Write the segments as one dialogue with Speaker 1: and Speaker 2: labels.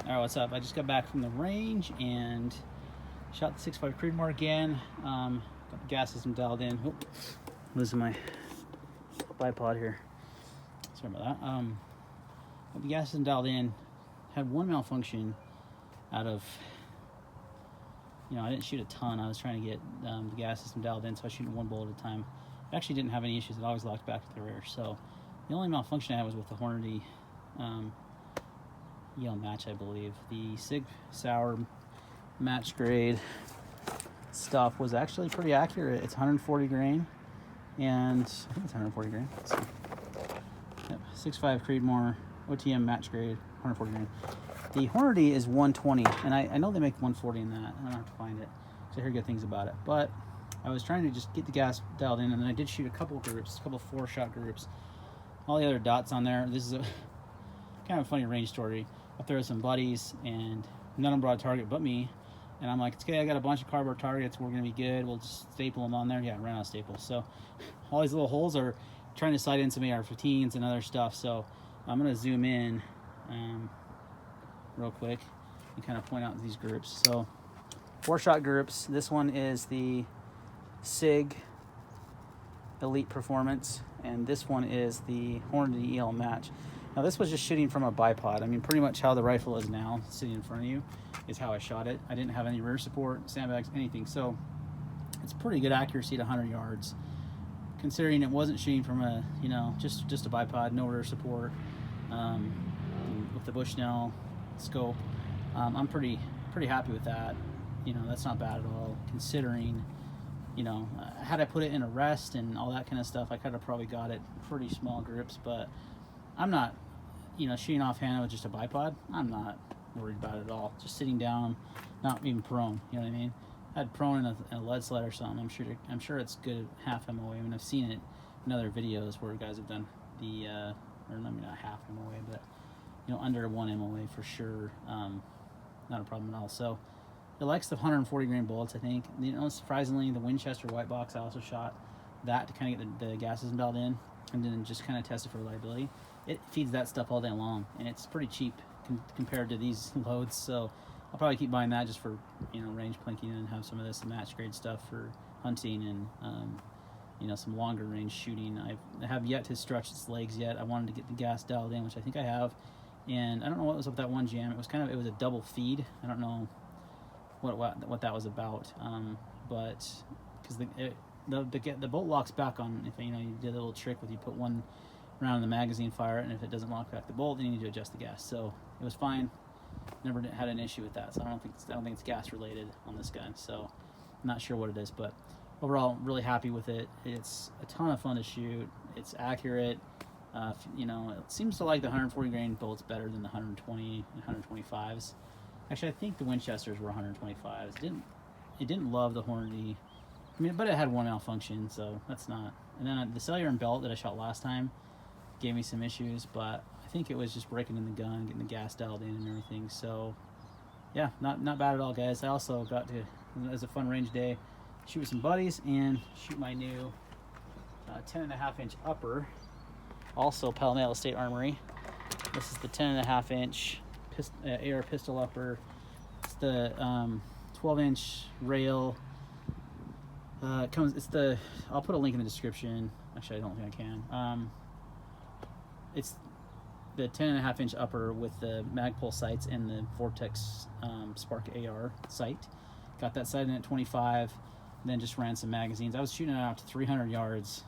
Speaker 1: All right, what's up? I just got back from the range and shot the 6.5 Creedmor again. Got the gas system dialed in. Oh, losing my bipod here. Sorry about that. Got the gas system dialed in. Had one malfunction out of, I didn't shoot a ton. I was trying to get the gas system dialed in, so I was shooting one bullet at a time. I actually didn't have any issues. It always locked back to the rear. So the only malfunction I had was with the Hornady match, I believe. The Sig Sauer match grade stuff was actually pretty accurate. It's 140 grain, and I think it's 140 grain. Let's see. Yep, 6.5 Creedmor OTM match grade, 140 grain. The Hornady is 120, and I know they make 140 in that. I don't have to find it because I hear good things about it. But I was trying to just get the gas dialed in, and then I did shoot a couple groups, a couple 4-shot groups. All the other dots on there. This is a kind of a funny range story. Up there with some buddies, and none of them brought a target but me. And I'm like, it's okay, I got a bunch of cardboard targets. We're going to be good. We'll just staple them on there. Yeah, I ran out of staples. So all these little holes are trying to sight in some AR-15s and other stuff. So I'm going to zoom in real quick and kind of point out these groups. So 4-shot groups. This one is the Sig Elite Performance, and this one is the Hornady EL Match. Now this was just shooting from a bipod. I mean, pretty much how the rifle is now, sitting in front of you, is how I shot it. I didn't have any rear support, sandbags, anything. So it's pretty good accuracy at 100 yards, considering it wasn't shooting from a, just a bipod, no rear support, with the Bushnell scope. I'm pretty happy with that. That's not bad at all, considering, had I put it in a rest and all that kind of stuff, I could have probably got it pretty small groups, but I'm not, shooting offhand with just a bipod, I'm not worried about it at all. Just sitting down, not even prone, you know what I mean? I had prone in a lead sled or something. I'm sure it's good at half MOA. I mean, I've seen it in other videos where guys have done the, or maybe not half MOA, but, under 1 MOA for sure. Not a problem at all. So it likes the 140 grain bullets, I think. Surprisingly, the Winchester white box, I also shot that to kind of get the gas system dialed in, and then just kind of test it for reliability. It feeds that stuff all day long, and it's pretty cheap compared to these loads. So I'll probably keep buying that just for range plinking, and have some of this match grade stuff for hunting and some longer range shooting. I have yet to stretch its legs yet. I wanted to get the gas dialed in, which I think I have. And I don't know what was up with that one jam. It was a double feed. I don't know what that was about. But because the bolt locks back on, if you did a little trick with you put one round in the magazine, fire it, and if it doesn't lock back the bolt, then you need to adjust the gas. So it was fine. Never had an issue with that. So I don't think it's gas related on this gun. So I'm not sure what it is, but overall, really happy with it. It's a ton of fun to shoot. It's accurate. It seems to like the 140 grain bullets better than the 120 and 125s. Actually, I think the Winchesters were 125s. It didn't love the Hornady. I mean, but it had one malfunction, so that's not. And then the cellular and belt that I shot last time gave me some issues, but I think it was just breaking in the gun, getting the gas dialed in and everything. So yeah, not bad at all, guys. I also got to, as a fun range day, shoot with some buddies and shoot my new 10.5-inch upper. Also Palmetto State Armory. This is the 10.5-inch AR pistol upper. It's the 12-inch rail. I'll put a link in the description. Actually, I don't think I can. It's the 10.5-inch upper with the Magpul sights and the Vortex Spark AR sight. Got that sight in at 25. Then just ran some magazines. I was shooting it out to 300 yards.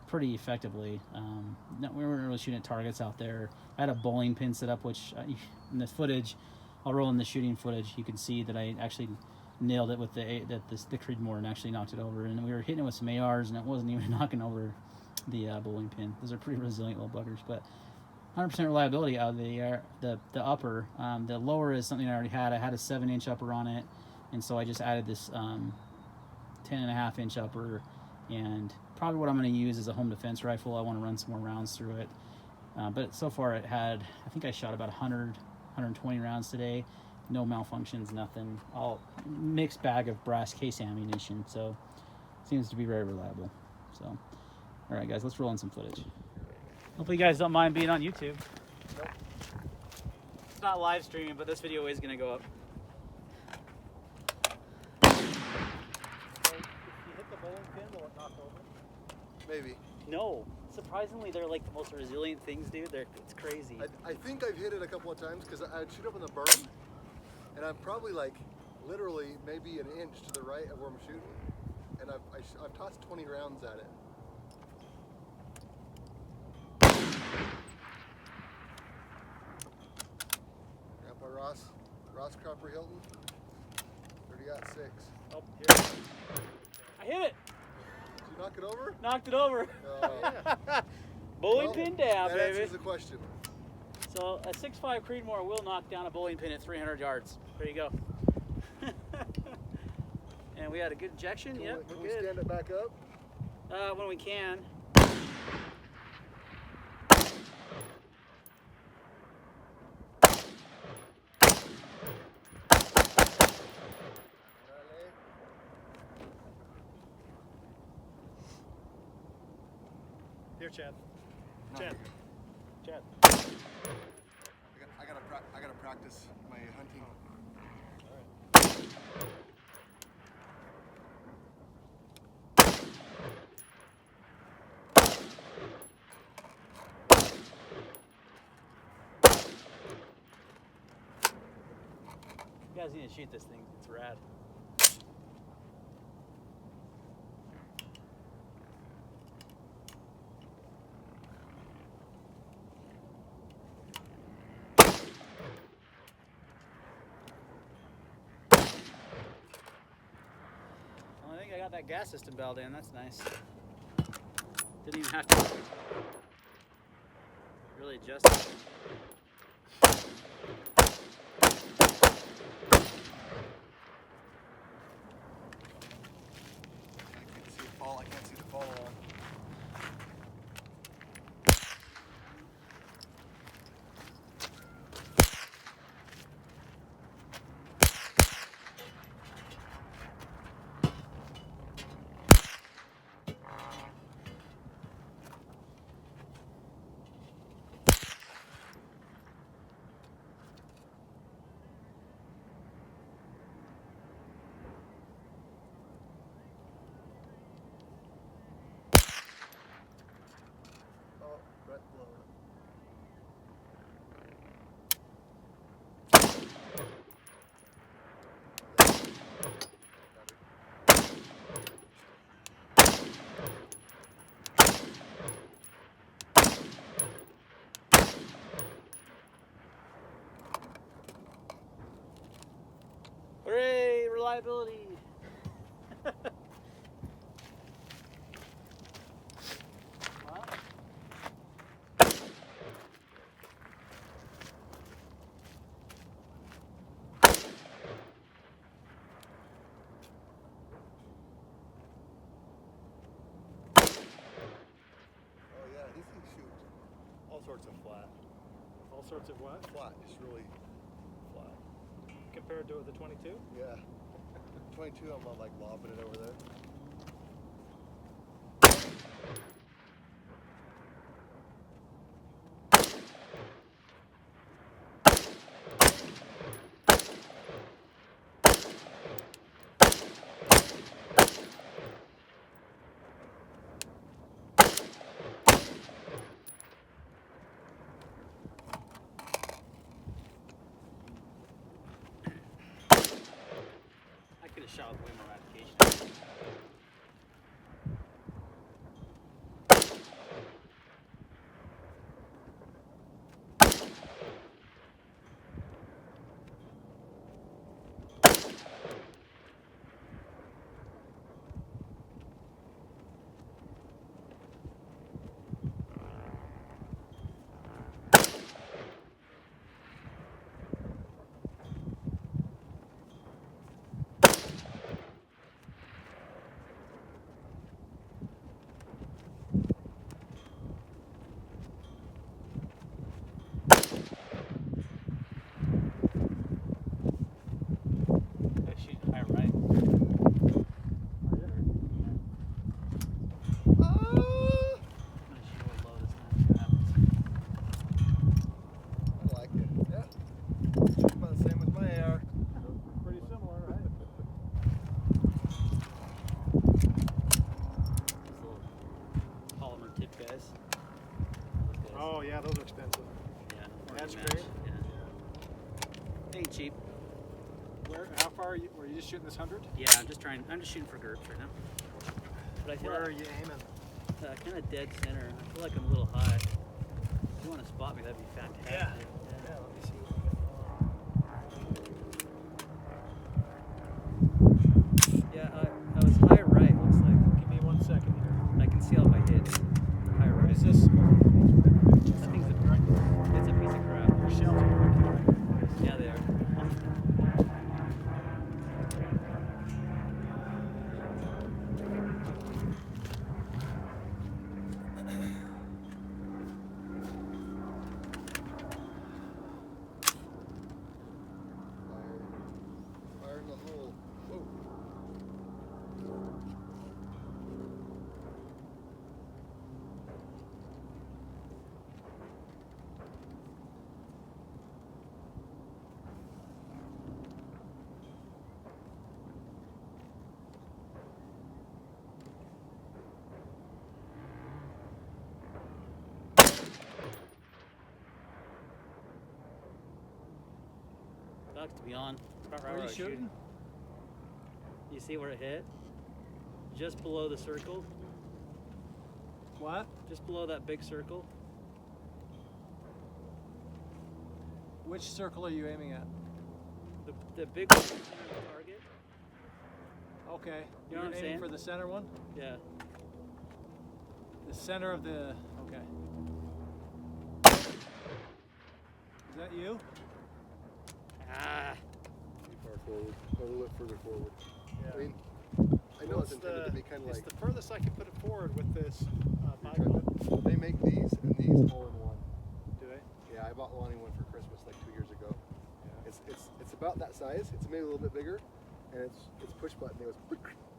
Speaker 1: Pretty effectively. We weren't really shooting at targets out there. I had a bowling pin set up, which in the footage, I'll roll in the shooting footage, you can see that I actually nailed it with the Creedmor and actually knocked it over. And we were hitting it with some ARs, and it wasn't even knocking over the bowling pin. Those are pretty resilient little buggers, but 100% reliability out of the upper. The lower is something I already had. I had a 7-inch upper on it, and so I just added this 10.5-inch upper, and probably what I'm going to use is a home defense rifle. I want to run some more rounds through it. But so far it had, I think I shot about 120 rounds today. No malfunctions, nothing. All mixed bag of brass case ammunition. So seems to be very reliable. So, all right, guys, let's roll in some footage. Hopefully you guys don't mind being on YouTube.
Speaker 2: Nope.
Speaker 1: not live streaming, but this video is going to go up.
Speaker 2: So if you hit the bowling pin, will it knock over?
Speaker 3: Maybe.
Speaker 1: No. Surprisingly, they're like the most resilient things, dude. It's crazy.
Speaker 3: I think I've hit it a couple of times because I'd shoot up in the berm, and I'm probably like literally maybe an inch to the right of where I'm shooting, and I've tossed 20 rounds at it. Grandpa Ross Cropper Hilton, 30-06.
Speaker 2: Oh, here.
Speaker 1: I hit it.
Speaker 3: Did you knock it over?
Speaker 1: Knocked it over.
Speaker 3: Yeah.
Speaker 1: Bowling
Speaker 3: Well,
Speaker 1: pin down,
Speaker 3: that
Speaker 1: baby.
Speaker 3: answers the question.
Speaker 1: So a 6.5 Creedmoor will knock down a bowling pin at 300 yards. There you go. And we had a good ejection. Yep,
Speaker 3: Can
Speaker 1: we're
Speaker 3: we
Speaker 1: good.
Speaker 3: stand it back up?
Speaker 1: When we can.
Speaker 2: Here, Chad.
Speaker 3: No,
Speaker 2: Chad.
Speaker 3: you're good.
Speaker 2: Chad.
Speaker 3: I gotta practice my hunting.
Speaker 1: You guys need to shoot this thing. It's rad. Well, I think I got that gas system dialed in. That's nice. Didn't even have to really adjust it.
Speaker 3: I can't see the fall on. Breath blower.
Speaker 1: Hooray, reliability! Well,
Speaker 3: Oh yeah, these things shoot all sorts of flat.
Speaker 2: All sorts of what?
Speaker 3: Flat, just really flat.
Speaker 2: Compared to the 22?
Speaker 3: Yeah. 22, I'm like lobbing it over there.
Speaker 1: I could have shot with way more application. Ain't cheap.
Speaker 2: How far are you? Were you just shooting this 100?
Speaker 1: Yeah, I'm just shooting for groups right now. But I feel
Speaker 2: Where
Speaker 1: like,
Speaker 2: are you aiming?
Speaker 1: kind of dead center. I feel like I'm a little high. If you want to spot me, that'd be fantastic.
Speaker 2: Yeah, let me see what we got.
Speaker 1: Yeah, I was high right, looks like.
Speaker 2: Give me 1 second here.
Speaker 1: I can see all my hits. High
Speaker 2: What
Speaker 1: right.
Speaker 2: is this?
Speaker 1: That thing's it's a piece of crap.
Speaker 2: Your shells are working.
Speaker 1: Yeah, they are.
Speaker 3: Fire in the hole. Whoa.
Speaker 1: Sucks to be on. Right
Speaker 2: Where are
Speaker 1: where I
Speaker 2: you
Speaker 1: was
Speaker 2: shooting?
Speaker 1: You see where it hit? Just below the circle.
Speaker 2: What?
Speaker 1: Just below that big circle.
Speaker 2: Which circle are you aiming at?
Speaker 1: The big one in the center of the target.
Speaker 2: Okay.
Speaker 1: You know what I'm
Speaker 2: aiming
Speaker 1: saying?
Speaker 2: for the center one?
Speaker 1: Yeah.
Speaker 2: The center of the. Okay. Is that you?
Speaker 1: Ah.
Speaker 3: Too far forward. A little bit further forward. I mean, I know
Speaker 2: Well,
Speaker 3: it's intended to be kind of
Speaker 2: it's
Speaker 3: like.
Speaker 2: the furthest I can put it forward with this
Speaker 3: you're trying to- They make these and these all in one.
Speaker 2: Do they?
Speaker 3: Yeah, I bought Lonnie one for Christmas like 2 years ago.
Speaker 2: Yeah.
Speaker 3: It's about that size. It's maybe a little bit bigger, and it's push button. It goes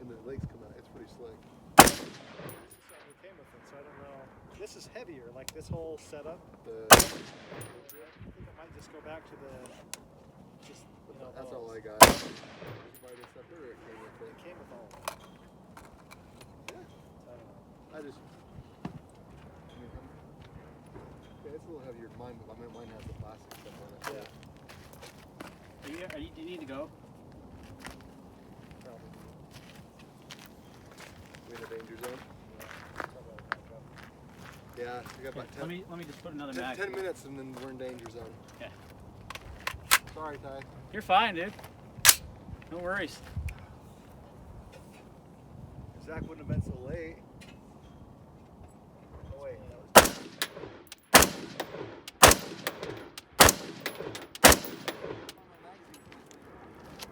Speaker 3: and the legs come out. It's pretty slick.
Speaker 2: This is something that came with it, so I don't know. This is heavier, like this whole setup.
Speaker 3: The,
Speaker 2: I think I might just go back to the. Just you know.
Speaker 3: that's all I got. Did you buy this up there or it came with
Speaker 2: It
Speaker 3: it?
Speaker 2: came with all.
Speaker 3: Yeah.
Speaker 2: So I don't know.
Speaker 3: I just. I mean, yeah, it's a little heavier than mine, but mine has the plastic stuff on it.
Speaker 2: Yeah.
Speaker 1: Do you need to go?
Speaker 2: Probably.
Speaker 3: We in a danger zone.
Speaker 2: Probably not go.
Speaker 3: Yeah, we got about 10,
Speaker 1: Let me just put another
Speaker 3: 10,
Speaker 1: mag.
Speaker 3: 10 minutes and then we're in danger zone.
Speaker 1: Okay.
Speaker 3: Sorry, Ty.
Speaker 1: You're fine, dude. No worries.
Speaker 3: Zach wouldn't have been so late. Oh wait,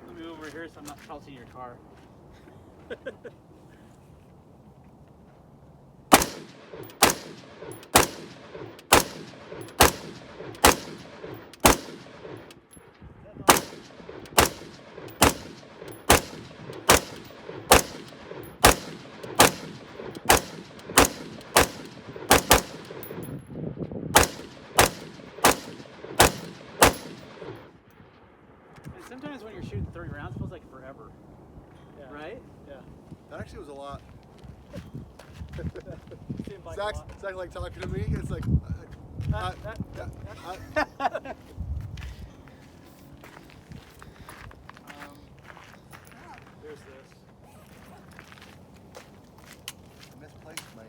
Speaker 1: Let me move over here so I'm not pelting your car. And sometimes when you're shooting 30 rounds, it feels like forever,
Speaker 2: Yeah.
Speaker 1: right?
Speaker 2: Yeah.
Speaker 3: that actually was a lot.
Speaker 2: Seemed like
Speaker 3: Zach's
Speaker 2: a lot.
Speaker 3: Zach like talking to me. It's like.
Speaker 2: There's this.
Speaker 3: I misplaced my.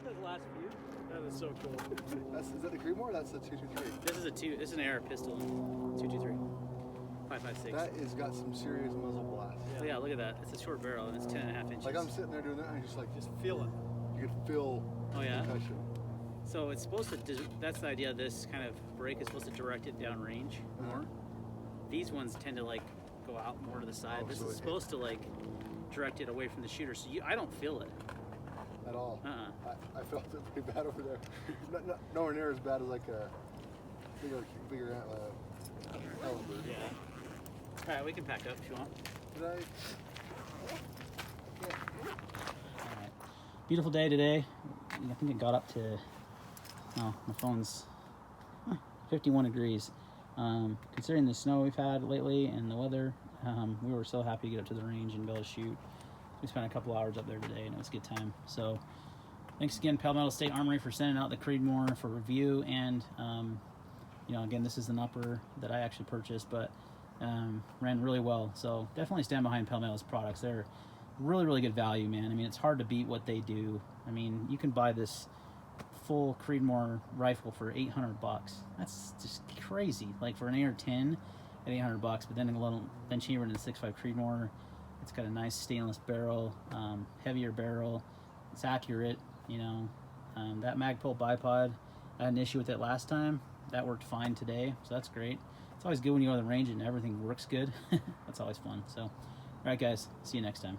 Speaker 1: Those last few.
Speaker 2: That is so cool.
Speaker 3: Is that the Creedmoor? That's the 223.
Speaker 1: This is an air pistol. 223. 5.56.
Speaker 3: That has got some serious muzzle blast.
Speaker 1: Oh, yeah, look at that. It's a short barrel and it's 10.5 inches.
Speaker 3: Like I'm sitting there doing that, and I just like
Speaker 2: Just feel it.
Speaker 3: you could feel
Speaker 1: Oh, yeah?
Speaker 3: concussion.
Speaker 1: So it's supposed to, that's the idea, this kind of break is supposed to direct it down range more. These ones tend to like go out more to the side.
Speaker 3: Oh,
Speaker 1: This
Speaker 3: so
Speaker 1: is supposed to like direct it away from the shooter, so I don't feel it.
Speaker 3: At all.
Speaker 1: Uh-uh.
Speaker 3: I felt it pretty bad over there. Nowhere near as bad as like a bigger Ellenberg.
Speaker 1: Yeah. All right, we can pack up if you want.
Speaker 3: Did I?
Speaker 1: All right. Beautiful day today. I think it got up to, oh, my phone's 51 degrees. Considering the snow we've had lately and the weather, we were so happy to get up to the range and be able to shoot. We spent a couple hours up there today, and it was a good time. So, thanks again, Palmetto State Armory, for sending out the Creedmoor for review. And, you know, again, this is an upper that I actually purchased, but ran really well. So, definitely stand behind Palmetto's products. They're really, really good value, man. I mean, it's hard to beat what they do. I mean, you can buy this full Creedmoor rifle for $800. That's just crazy. Like for an AR-10 at $800, but then chambered in a 6.5 Creedmoor. It's got a nice stainless barrel, heavier barrel. It's accurate, you know. That Magpul bipod, I had an issue with it last time. That worked fine today, so that's great. It's always good when you go to the range and everything works good. That's always fun. So, all right, guys, see you next time.